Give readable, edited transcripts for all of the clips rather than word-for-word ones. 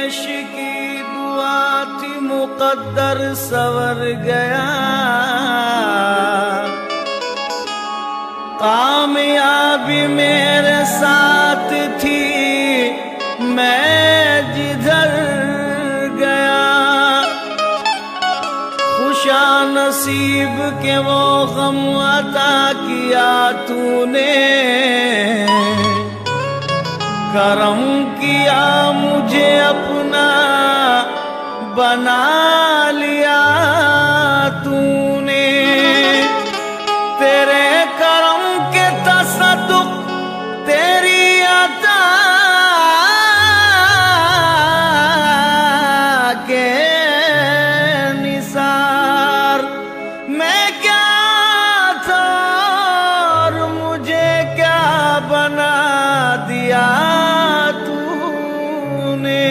दरवेश की दुआ थी मुकद्दर सवर गया। कामयाबी मेरे साथ थी मैं जिधर गया। खुशा नसीब के वो गम अता किया तूने, करम किया मुझे अपना बना लिया तूने। तेरे करम के तसद्दुक तेरी अता के निसार मैं क्या था और मुझे क्या बना दिया तूने।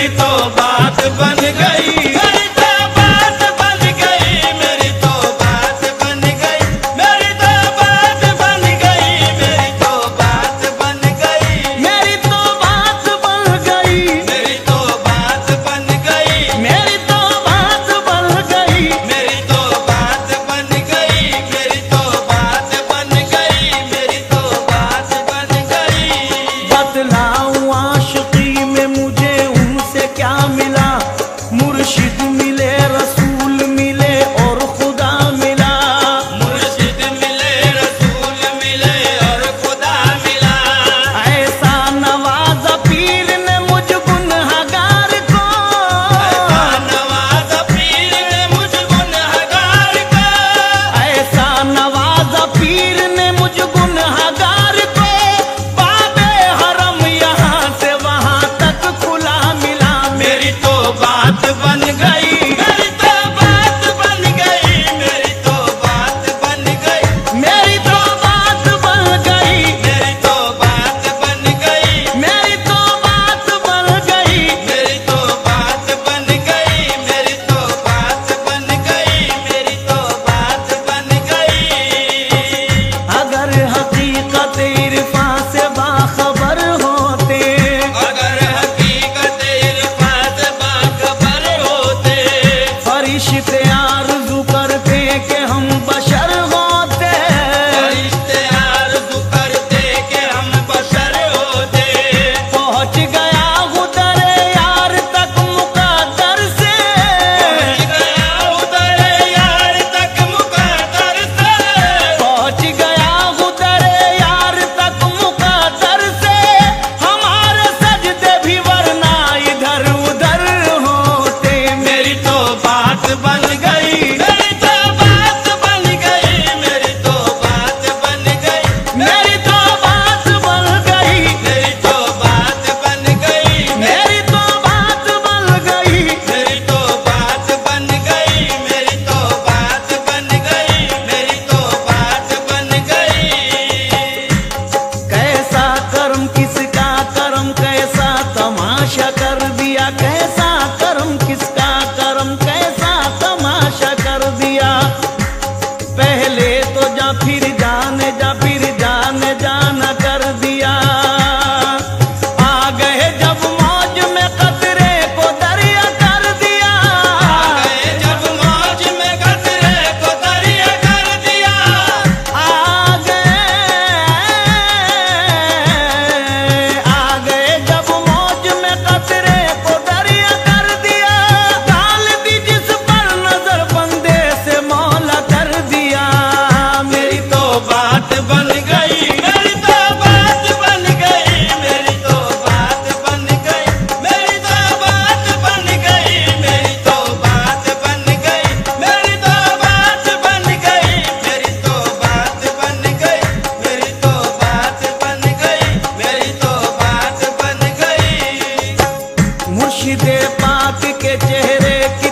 मेरी तो बात बन गई, मेरी तो बात बन गई, मेरी तो बात बन गई, मेरी तो बात बन गई, मेरी तो बात बन गई, मेरी तो बात बन गई, मेरी तो बात बन गई, मेरी तो बात बन गई, मेरी तो बात बन गई, मेरी तो बात बन गई, मेरी तो बात बन गई। बतलाऊं आशिकी में मुझे उनसे क्या मिला, मुर्शिद मिले, रसूल मिले और खुदा मिला, मुर्शिद मिले, रसूल मिले और खुदा मिला। ऐसा नवाजा पीर ने मुझ गुनहगार को, ऐसा नवाजा पीर ने मुझ गुनहगार को, ऐसा नवाजा पीर ने मुझ गुनहगार को। बाबे हरम यहाँ से वहाँ तक खुला मिला, मेरी तो बात बन गई, मेरी तो बात बन गई, मेरी तो बात बन गई, मेरी तो बात बन गई, मेरी तो बात बन गई, मेरी तो बात बन गई, मेरी तो बात बन गई, मेरी तो बात बन गई, मेरी तो बात बन गई। अगर हकीकत इरफा से बाखबर होते, अगर हकीकत इरफा से बाखबर होते, फरिश्ते आरज़ू करते कि हम बशर होते, फरिश्ते आरज़ू करते कि हम बशर होते। पहुँच गया हूँ दरे यार तक मुक़द्दर से, पहुँच गया हूँ दरे यार तक मुक़द्दर से, पहुँच गया हूँ दरे यार तक मुक़द्दर से। हमारे सजदे भी वरना इधर उधर होते, मेरी तो बात बन गई, मेरी तो बात बन गई, मेरी तो बात बन गई, मेरी तो बात बन गई, मेरी तो बात बन गई, मेरी तो बात बन गई, मेरी तो बात बन गई, मेरी तो बात बन गई, मेरी तो बात बन गई। कैसा कर्म किसका कर्म कैसा तमाशा कर दिया, कैसा कर्म किसका कर्म कैसा तमाशा कर दिया। पहले तो जा फिर जाने जा, फिर जाने जाना कर दिया। आ गए जब मौज में कतरे को दरिया कर दिया, आ गए जब मौज में कतरे को दरिया कर दिया। आ गए जब मौज में कतरे को दरिया कर दिया। डाल दी जिस पर नजर बंदे से मौला कर दिया, मेरी तो बात बन गई, मेरी तो बात बन गई, मेरी तो बात बन गई, मेरी तो बात बन गई, मेरी तो बात बन गई, मेरी तो बात बन गई, मेरी तो बात बन गई, मेरी तो बात बन गई, मेरी तो बात बन गई। मुर्शिदे पाक के चेहरे की